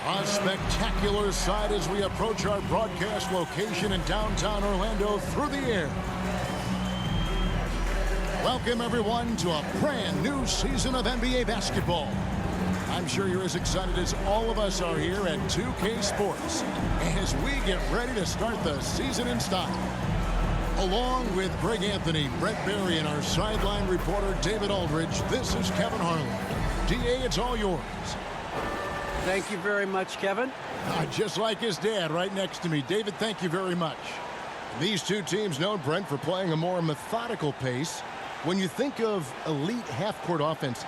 A spectacular sight as we approach our broadcast location in downtown Orlando through the air. Welcome, everyone, to a brand new season of NBA basketball. I'm sure you're as excited as all of us are here at 2K Sports as we get ready to start the season in style. Along with Greg Anthony, Brett Barry, and our sideline reporter David Aldridge, this is Kevin Harlan. DA, it's all yours. Thank you very much, Kevin. Just like his dad right next to me. David, thank you very much. These two teams known, Brent, for playing a more methodical pace. When you think of elite half-court offenses,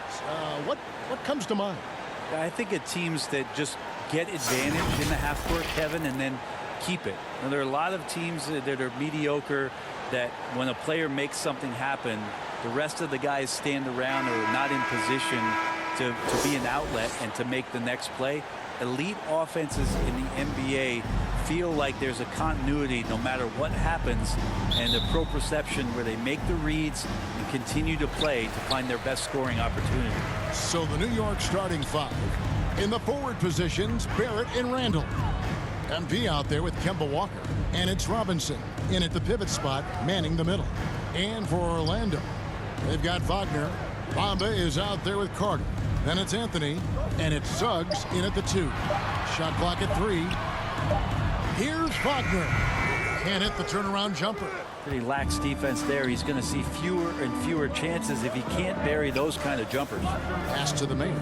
what comes to mind? I think of teams that just get advantage in the half-court, Kevin, and then keep it. Now, there are a lot of teams that are mediocre that when a player makes something happen, the rest of the guys stand around or are not in position to be an outlet and to make the next play. Elite offenses in the NBA feel like there's a continuity no matter what happens, and the proprioception where they make the reads and continue to play to find their best scoring opportunity. So the New York starting five. In the forward positions, Barrett and Randall. MP out there with Kemba Walker. And it's Robinson in at the pivot spot, manning the middle. And for Orlando, they've got Wagner. Bamba is out there with Carter. Then it's Anthony, and it's Suggs in at the 2. Shot clock at 3. Here's Wagner. Can't hit the turnaround jumper. Pretty lax defense there. He's going to see fewer and fewer chances if he can't bury those kind of jumpers. Pass to the main.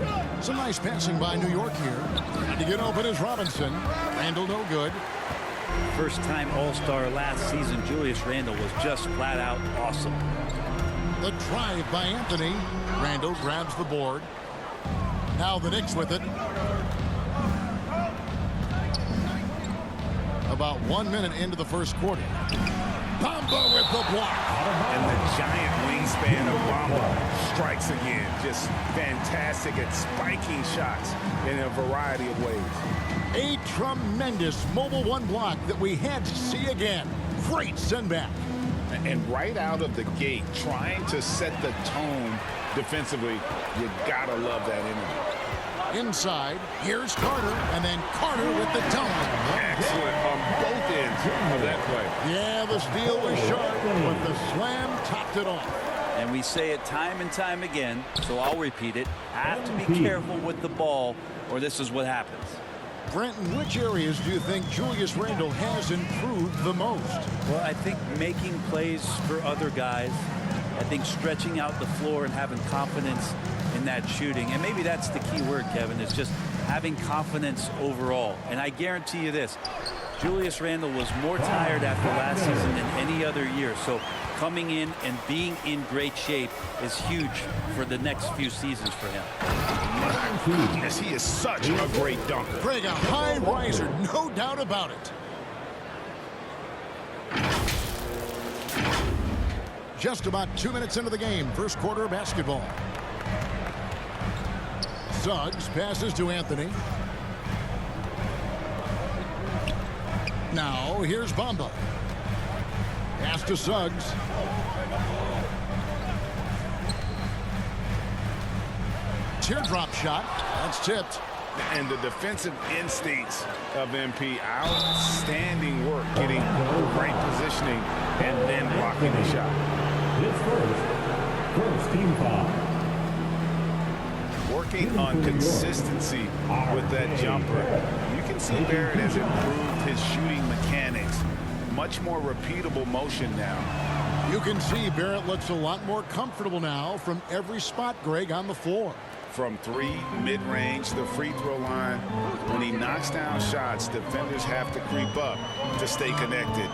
Some nice passing by New York here. Trying to get open is Robinson. Randall no good. First-time All-Star last season, Julius Randle was just flat out awesome. The drive by Anthony. Randall grabs the board. Now the Knicks with it. About 1 minute into the first quarter. Bamba with the block. And the giant wingspan of Bamba strikes again. Just fantastic at spiking shots in a variety of ways. A tremendous mobile one block that we had to see again. Great sendback. And right out of the gate, trying to set the tone defensively, you gotta love that energy. Inside, here's Carter, and then Carter with the dunk. Excellent on both ends of that play. Yeah, the steal was sharp, but the slam topped it off. And we say it time and time again, so I'll repeat it. Have to be careful with the ball, or this is what happens. Brent, in which areas do you think Julius Randle has improved the most? Well, I think making plays for other guys. I think stretching out the floor and having confidence in that shooting. And maybe that's the key word, Kevin, is just having confidence overall. And I guarantee you this, Julius Randle was more tired after last season than any other year. So coming in and being in great shape is huge for the next few seasons for him. My goodness, he is such a great dunker. Greg, a high riser, no doubt about it. Just about 2 minutes into the game, first quarter of basketball. Suggs passes to Anthony. Now, here's Bamba. Pass to Suggs. Teardrop shot. That's tipped. And the defensive instincts of MP, outstanding work getting great positioning and then blocking the shot. First team foul. Working on consistency with that jumper. You can see Barrett has improved his shooting mechanics. Much more repeatable motion now. You can see Barrett looks a lot more comfortable now from every spot, Greg, on the floor. From 3, mid-range, the free throw line. When he knocks down shots, defenders have to creep up to stay connected.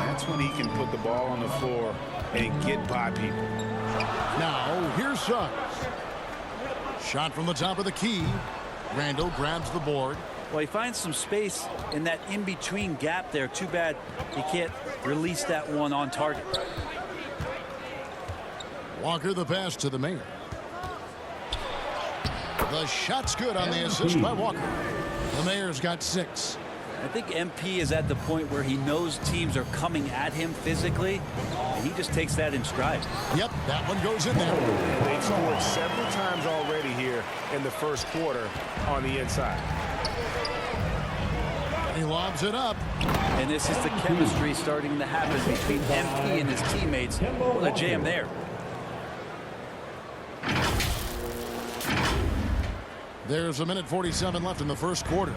That's when he can put the ball on the floor and get by people. Now, here's Suggs. Shot from the top of the key. Randall grabs the board. Well, he finds some space in that in-between gap there. Too bad he can't release that one on target. Walker the pass to the mayor. The shot's good on the assist by Walker. The mayor's got 6. I think MP is at the point where he knows teams are coming at him physically, and he just takes that in stride. Yep, that one goes in there. They've scored several times already here in the first quarter on the inside. He lobs it up. And this is the chemistry starting to happen between MP and his teammates. What a jam there. There's 1:47 left in the first quarter.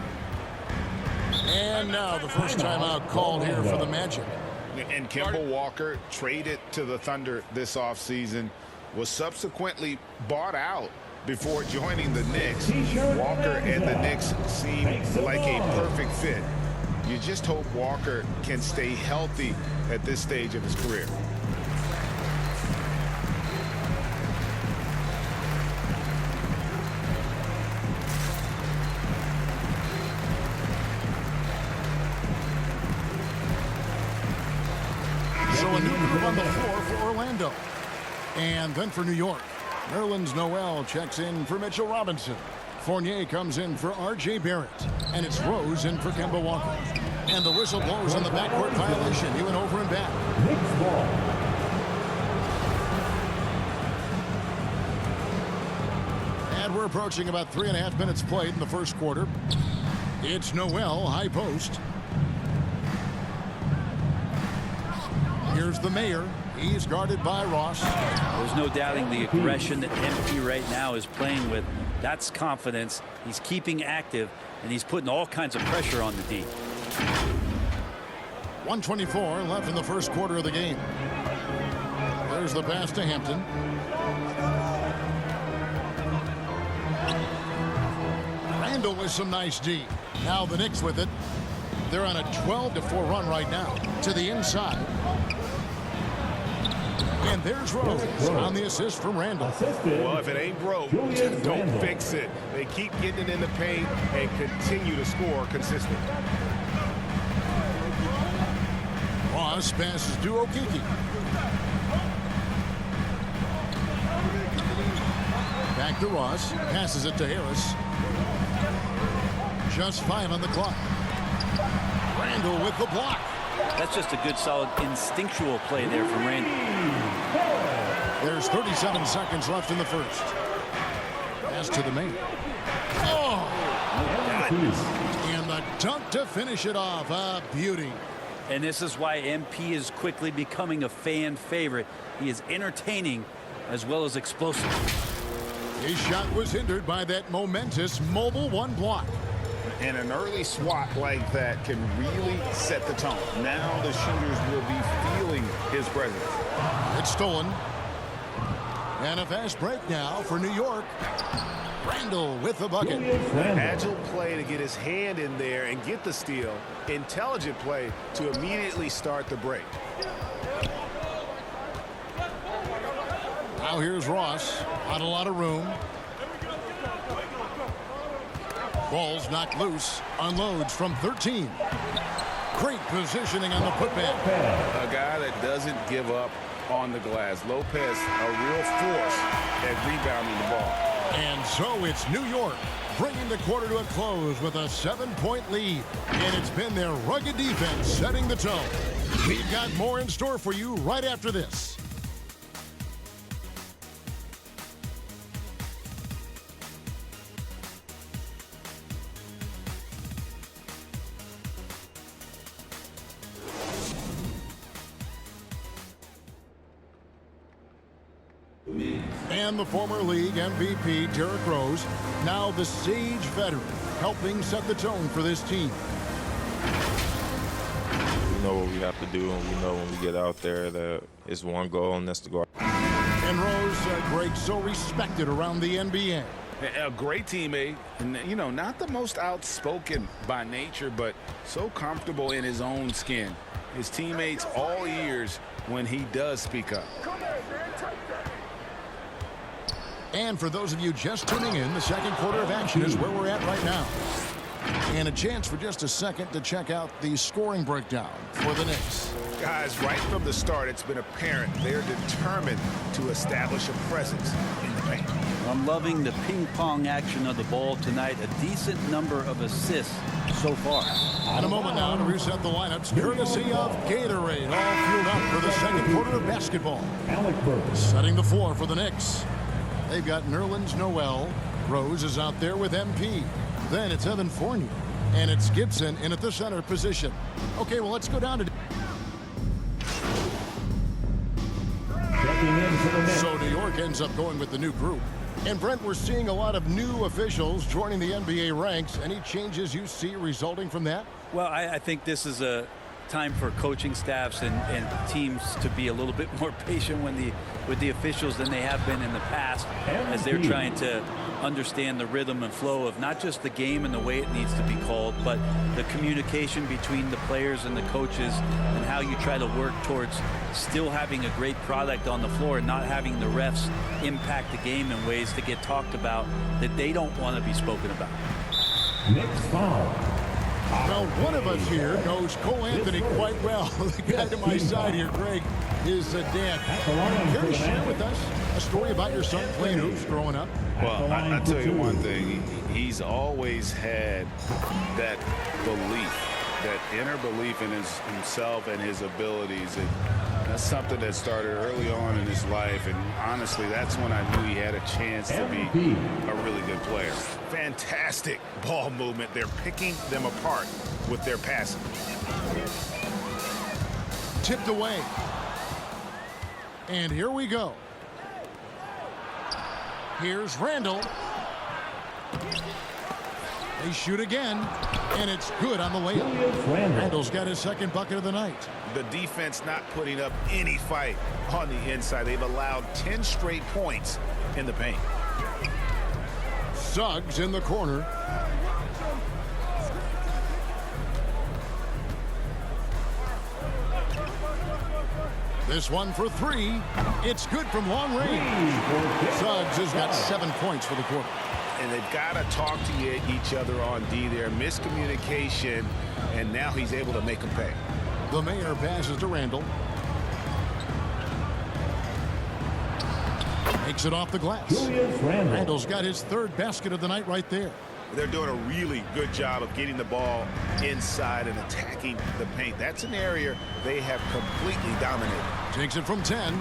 And now the first timeout called here for the Magic. And Kemba Walker, traded to the Thunder this offseason, was subsequently bought out before joining the Knicks. Walker and the Knicks seem like a perfect fit. You just hope Walker can stay healthy at this stage of his career. So a new group on the floor for Orlando. And then for New York, Nerlens Noel checks in for Mitchell Robinson. Fournier comes in for R.J. Barrett. And it's Rose in for Kemba Walker. And the whistle blows on the backcourt violation. He went over and back. And we're approaching about 3.5 minutes played in the first quarter. It's Noel, high post. Here's the mayor. He's guarded by Ross. There's no doubting the aggression that MP right now is playing with. That's confidence. He's keeping active, and he's putting all kinds of pressure on the D. 1:24 left in the first quarter of the game. There's the pass to Hampton. Randall with some nice D. Now the Knicks with it. They're on a 12-4 run right now. To the inside. And there's Rose on the assist from Randall. Well, if it ain't broke, don't fix it. They keep getting it in the paint and continue to score consistently. Ross passes to Okeke. Back to Ross. Passes it to Harris. Just 5 on the clock. Randall with the block. That's just a good, solid, instinctual play there from Randall. There's 37 seconds left in the first. Pass to the main. Oh! And the dunk to finish it off. A beauty. And this is why MP is quickly becoming a fan favorite. He is entertaining as well as explosive. His shot was hindered by that momentous mobile one block. And an early swat like that can really set the tone. Now the shooters will be feeling his presence. It's stolen. And a fast break now for New York. Randall with the bucket. Agile play to get his hand in there and get the steal. Intelligent play to immediately start the break. Now here's Ross. Not a lot of room. Ball's knocked loose. Unloads from 13. Great positioning on the putback. A guy that doesn't give up on the glass. Lopez, a real force at rebounding the ball. And so it's New York bringing the quarter to a close with a 7-point lead. And it's been their rugged defense setting the tone. We've got more in store for you right after this. And the former league MVP, Derrick Rose, now the Sage veteran, helping set the tone for this team. We know what we have to do, and we know when we get out there that it's one goal, and that's to go. And Rose, Greg, so respected around the NBA. A great teammate, and you know, not the most outspoken by nature, but so comfortable in his own skin. His teammates all ears when he does speak up. And for those of you just tuning in, the second quarter of action is where we're at right now. And a chance for just a second to check out the scoring breakdown for the Knicks. Guys, right from the start, it's been apparent they're determined to establish a presence in the paint. I'm loving the ping-pong action of the ball tonight. A decent number of assists so far. In a moment now to reset the lineups, courtesy of Gatorade, all fueled up for the second quarter of basketball. Setting the floor for the Knicks. They've got Nerlens Noel. Rose is out there with MP. Then it's Evan Fournier. And it's Gibson in at the center position. Okay, well, let's go down to... So New York ends up going with the new group. And Brent, we're seeing a lot of new officials joining the NBA ranks. Any changes you see resulting from that? Well, I think this is a time for coaching staffs and teams to be a little bit more patient with the officials than they have been in the past, as they're trying to understand the rhythm and flow of not just the game and the way it needs to be called, but the communication between the players and the coaches, and how you try to work towards still having a great product on the floor and not having the refs impact the game in ways to get talked about that they don't want to be spoken about. Next foul. Well, one of us here knows Cole Anthony quite well. The guy to my side here, Greg, is dad. Care to share with us a story about your son playing hoops growing up? Well, I tell you one thing. He's always had that belief, that inner belief in himself and his abilities. And that's something that started early on in his life. And honestly, that's when I knew he had a chance to be a really good player. Fantastic ball movement. They're picking them apart with their passing. Tipped away. And here we go. Here's Randall. They shoot again, and it's good on the layup. Randall's got his second bucket of the night. The defense not putting up any fight on the inside. They've allowed 10 straight points in the paint. Suggs in the corner. This one for three. It's good from long range. Suggs has got 7 points for the quarter. And they've got to talk to each other on D there. Miscommunication, and now he's able to make them pay. The Mayor passes to Randall. Makes it off the glass. Randall's got his third basket of the night right there. They're doing a really good job of getting the ball inside and attacking the paint. That's an area they have completely dominated. Takes it from 10.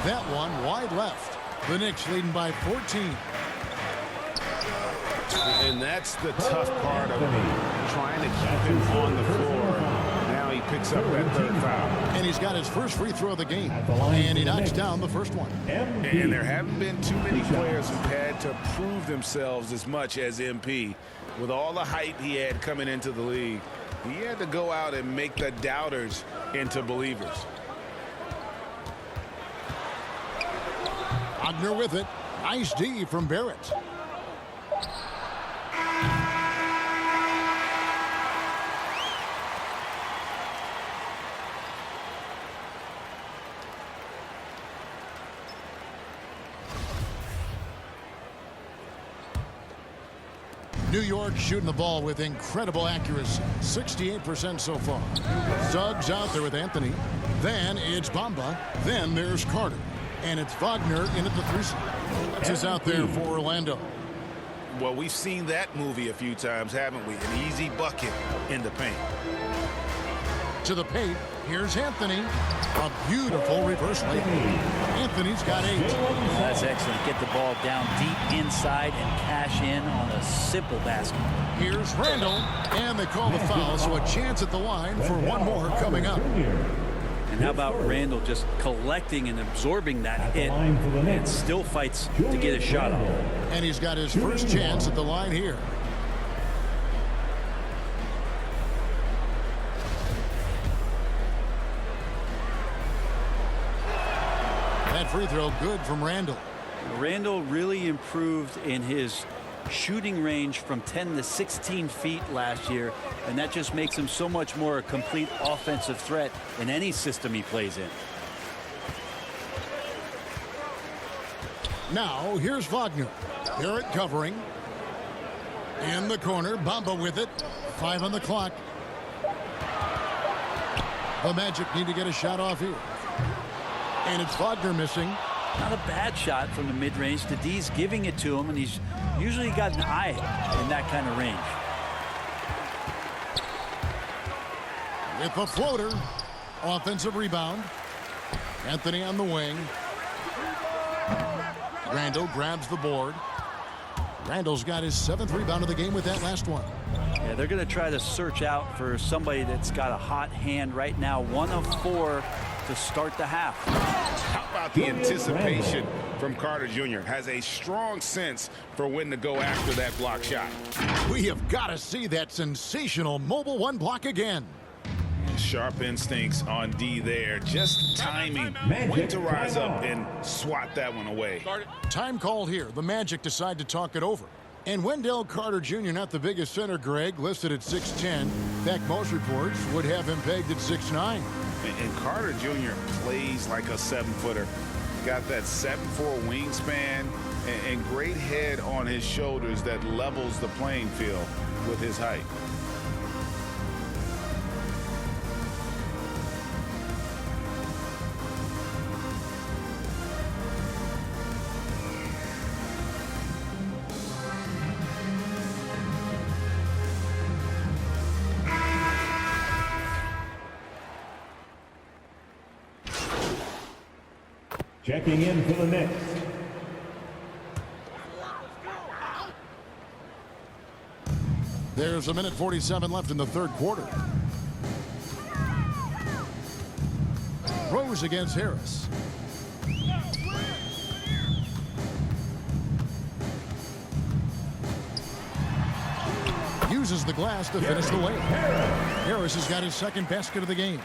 That one wide left. The Knicks leading by 14. And that's the tough part of trying to keep him on the floor. Now he picks up that third foul. And he's got his first free throw of the game. And he knocks down the first one. And there haven't been too many players who've had to prove themselves as much as MP. With all the hype he had coming into the league, he had to go out and make the doubters into believers. Wagner with it. Nice D from Barrett. New York shooting the ball with incredible accuracy. 68% so far. Suggs out there with Anthony. Then it's Bamba. Then there's Carter. And it's Wagner in at the 3 spot. That's just out there for Orlando. Well, we've seen that movie a few times, haven't we? An easy bucket in the paint. To the paint. Here's Anthony. A beautiful reverse layup. Anthony's got 8. That's excellent. Get the ball down deep inside and cash in on a simple basket. Here's Randall. And they call the foul, so a chance at the line for one more coming up. And how about Randall just collecting and absorbing that hit and still fights to get a shot off. And he's got his first chance at the line here. That free throw good from Randall. Randall really improved in his shooting range from 10 to 16 feet last year, and that just makes him so much more a complete offensive threat in any system he plays in. Now here's Wagner. Barrett covering. In the corner, Bamba with it. 5 on the clock. The Magic need to get a shot off here. And it's Wagner missing. Not a bad shot from the mid-range. The D's giving it to him, and he's usually got an eye in that kind of range. With a floater. Offensive rebound. Anthony on the wing. Randall grabs the board. Randall's got his 7th rebound of the game with that last one. Yeah, they're going to try to search out for somebody that's got a hot hand right now. 1 of 4 to start the half. How about the anticipation from Carter Jr.? Has a strong sense for when to go after that block shot. We have got to see that sensational mobile 1 block again. Sharp instincts on D there. Just timing when to rise up and swat that one away. Time called here. The Magic decide to talk it over. And Wendell Carter Jr., not the biggest center, Greg, listed at 6'10". In fact, most reports would have him pegged at 6'9". And Carter Jr. plays like a 7-footer. Got that 7'4" wingspan and great head on his shoulders that levels the playing field with his height. Checking in for the Knicks. There's 1:47 left in the 3rd quarter. Rose against Harris. Uses the glass to finish the layup. Harris has got his 2nd basket of the game.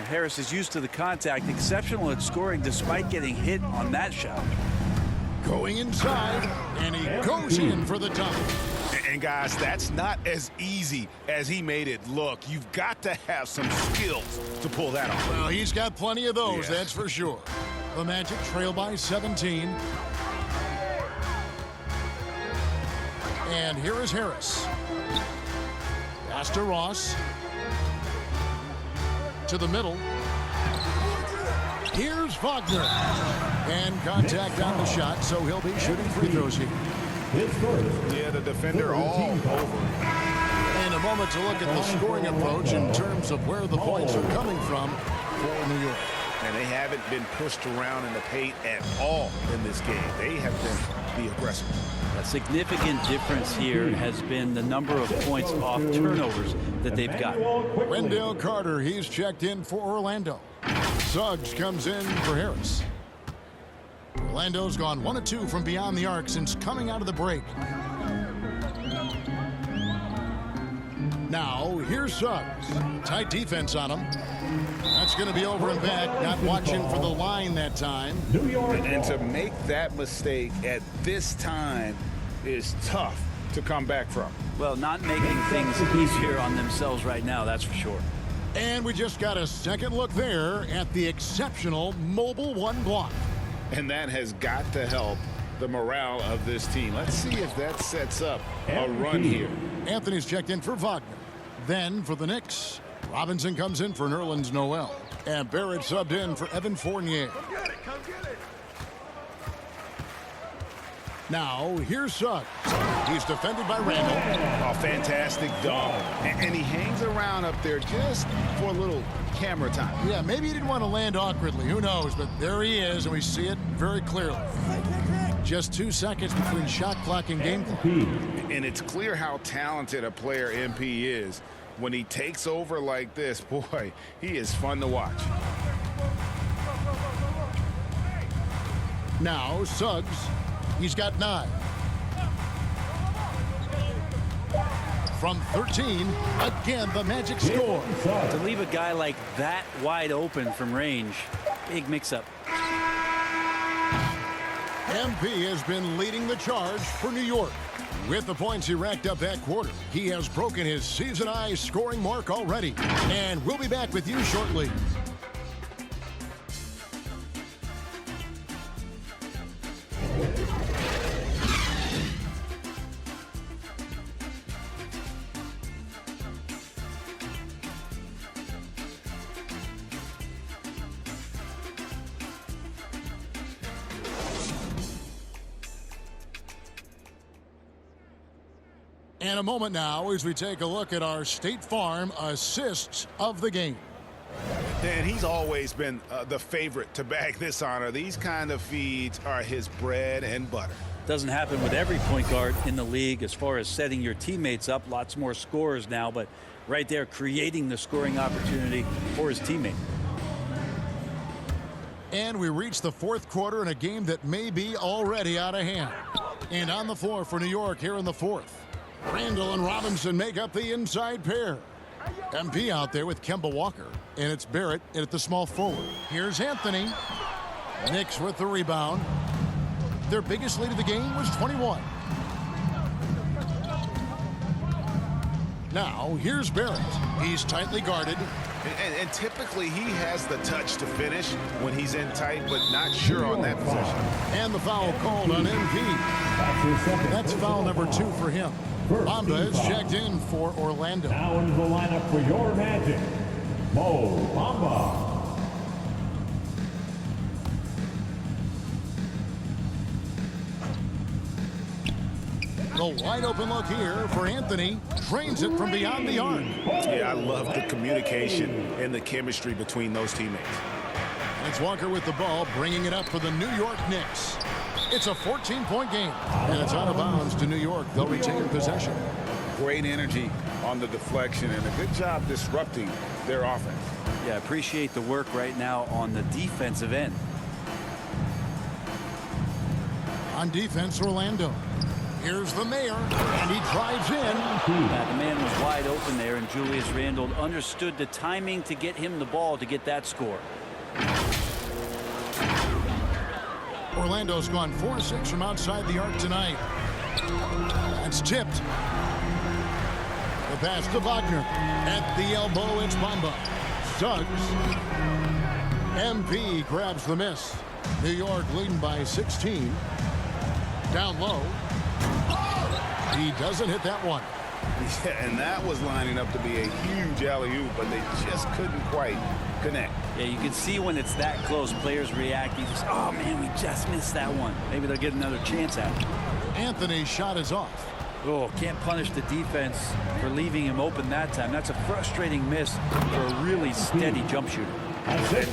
Harris is used to the contact, exceptional at scoring despite getting hit on that shot. Going inside, and he goes in for the dunk. And guys, that's not as easy as he made it look. You've got to have some skills to pull that off. Well, he's got plenty of those, Yeah. that's for sure. The Magic trail by 17. And here is Harris. Pass to Ross. To the middle. Here's Wagner. And contact on the shot, so he'll be shooting free throws here. His first. Yeah, the defender all over. In a moment to look at the scoring approach in terms of where the points are coming from for New York. And they haven't been pushed around in the paint at all in this game. They have been the aggressors. A significant difference here has been the number of points off turnovers that they've gotten. Wendell Carter, he's checked in for Orlando. Suggs comes in for Harris. Orlando's gone 1 of 2 from beyond the arc since coming out of the break. Now, here's Suggs. Tight defense on him. That's going to be over and back. Not watching for the line that time. New York. And to make that mistake at this time is tough to come back from. Well, not making things easier on themselves right now, that's for sure. And we just got a second look there at the exceptional mobile 1 block. And that has got to help the morale of this team. Let's see if that sets up a run here. Anthony's checked in for Wagner. Then for the Knicks, Robinson comes in for Nerlens Noel. And Barrett subbed in for Evan Fournier. Now, here's Suggs. He's defended by Randall. A fantastic dunk. And he hangs around up there just for a little camera time. Yeah, maybe he didn't want to land awkwardly. Who knows? But there he is, and we see it very clearly. Just 2 seconds between shot clock and game clock. And it's clear how talented a player MP is. When he takes over like this, boy, he is fun to watch. Now, Suggs. He's got 9. From 13, again, the Magic score. To leave a guy like that wide open from range, big mix-up. MP has been leading the charge for New York. With the points he racked up that quarter, he has broken his season-high scoring mark already. And we'll be back with you shortly. And a moment now as we take a look at our State Farm assists of the game. And he's always been the favorite to bag this honor. These kind of feeds are his bread and butter. Doesn't happen with every point guard in the league as far as setting your teammates up. Lots more scorers now, but right there creating the scoring opportunity for his teammate. And we reach the fourth quarter in a game that may be already out of hand. And on the floor for New York here in the fourth, Randall and Robinson make up the inside pair. MP out there with Kemba Walker, and it's Barrett in at the small forward. Here's Anthony. Knicks with the rebound. Their biggest lead of the game was 21. Now, here's Barrett. He's tightly guarded. And typically he has the touch to finish when he's in tight, but not sure on that position. And the foul called on MP. That's foul number 2 for him. Bamba is checked in for Orlando. Now into the lineup for your Magic, Mo Bamba. The wide open look here for Anthony. Drains it from beyond the arc. Yeah, I love the communication and the chemistry between those teammates. And it's Walker with the ball, bringing it up for the New York Knicks. It's a 14-point game, and it's out of bounds to New York. They'll retain possession. Great energy on the deflection and a good job disrupting their offense. Yeah, appreciate the work right now on the defensive end. On defense, Orlando. Here's the mayor, and he drives in. Yeah, the man was wide open there, and Julius Randle understood the timing to get him the ball to get that score. Orlando's gone 4-6 from outside the arc tonight. It's tipped. The pass to Wagner. At the elbow, it's Bamba. Suggs. MP grabs the miss. New York leading by 16. Down low. He doesn't hit that one. Yeah, and that was lining up to be a huge alley-oop, but they just couldn't quite connect. Yeah, you can see when it's that close, players reacting. Just, oh, man, we just missed that one. Maybe they'll get another chance at it. Anthony's shot is off. Oh, can't punish the defense for leaving him open that time. That's a frustrating miss for a really steady jump shooter.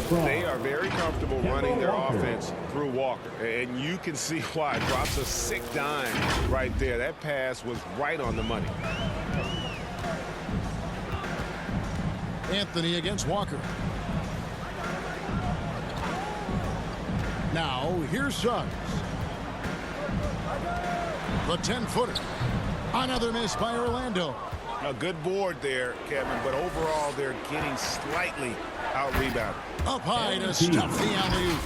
They are very comfortable running their offense through Walker, and you can see why. Drops a sick dime right there. That pass was right on the money. Anthony against Walker. Now, here's Suggs. The 10-footer. Another miss by Orlando. A good board there, Kevin, but overall they're getting slightly out-rebounded. Up high to stuff the alley-oop.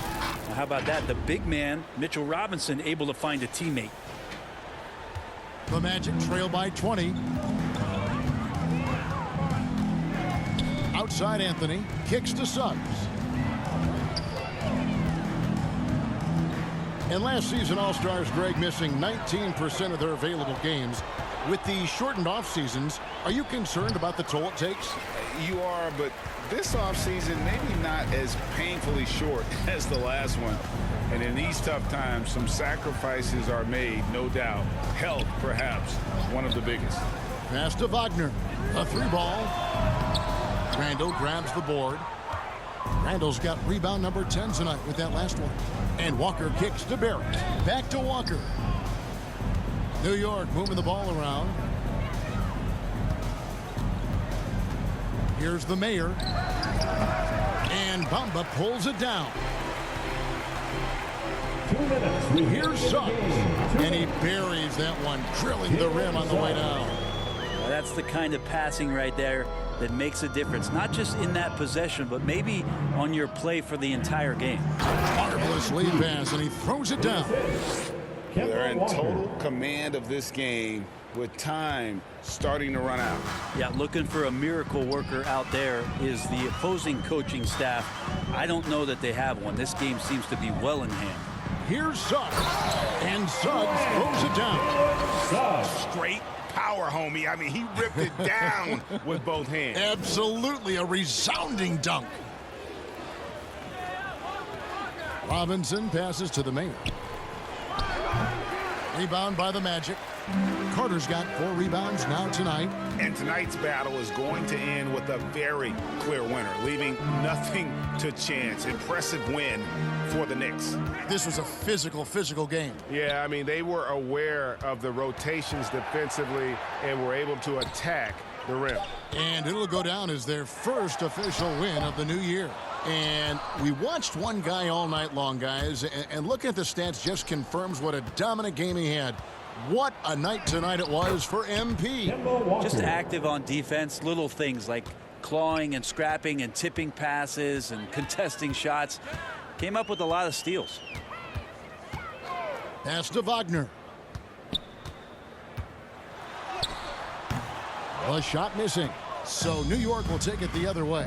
How about that? The big man, Mitchell Robinson, able to find a teammate. The Magic trail by 20. Outside Anthony. Kicks to Suggs. And last season, All-Stars, Greg, missing 19% of their available games. With the shortened off seasons, are you concerned about the toll it takes? You are, but this offseason maybe not as painfully short as the last one. And in these tough times, some sacrifices are made, no doubt. Health, perhaps, one of the biggest. Pass to Wagner. A 3-ball. Randall grabs the board. Randall's got rebound number 10 tonight with that last one. And Walker kicks to Barrett. Back to Walker. New York moving the ball around. Here's the mayor. And Bamba pulls it down. 2 minutes. Here's Suggs. And he buries that one, drilling the rim on the way down. That's the kind of passing right there that makes a difference, not just in that possession, but maybe on your play for the entire game. Marvelous lead pass, and he throws it down. They're in total command of this game with time starting to run out. Yeah, looking for a miracle worker out there is the opposing coaching staff. I don't know that they have one. This game seems to be well in hand. Here's Suggs. And Suggs throws it down. Straight power, homie. I mean, he ripped it down with both hands. Absolutely a resounding dunk. Robinson passes to the mayor. Rebound by the Magic. Carter's got 4 rebounds now tonight. And tonight's battle is going to end with a very clear winner, leaving nothing to chance. Impressive win for the Knicks. This was a physical game. Yeah, I mean, they were aware of the rotations defensively and were able to attack the rim. And it'll go down as their first official win of the new year. And we watched one guy all night long, guys, and looking at the stats just confirms what a dominant game he had. What a night tonight it was for MP. Kemba Walker. Just active on defense, little things like clawing and scrapping and tipping passes and contesting shots. Came up with a lot of steals. Pass to Wagner. A shot missing. So New York will take it the other way.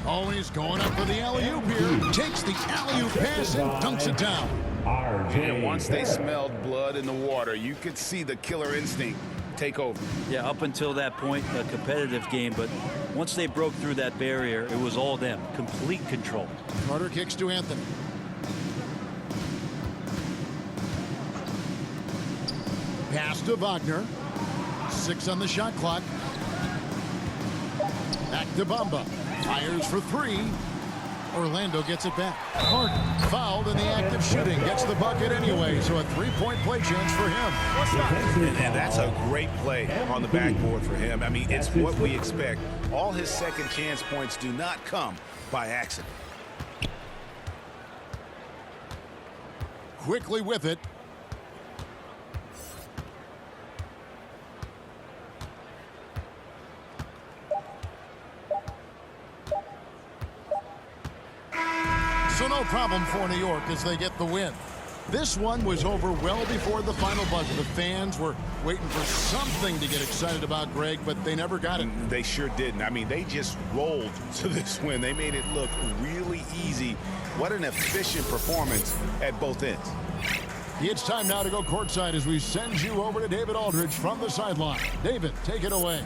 Oh, he's going up for the alley-oop here. Takes the alley-oop pass and dunks it down. And once they smelled blood in the water, you could see the killer instinct take over. Yeah, up until that point, a competitive game, but once they broke through that barrier, it was all them. Complete control. Carter kicks to Anthony. Pass to Wagner. 6 on the shot clock. Back to Bamba. Fires for 3. Orlando gets it back. Harden fouled in the act of shooting. Gets the bucket anyway, so a 3-point play chance for him. And that's a great play on the backboard for him. I mean, it's what we expect. All his second chance points do not come by accident. Quickly with it. So no problem for New York as they get the win. This one was over well before the final buzzer. The fans were waiting for something to get excited about, Greg, but they never got it. They sure didn't. I mean, they just rolled to this win. They made it look really easy. What an efficient performance at both ends. It's time now to go courtside as we send you over to David Aldridge from the sideline. David, take it away.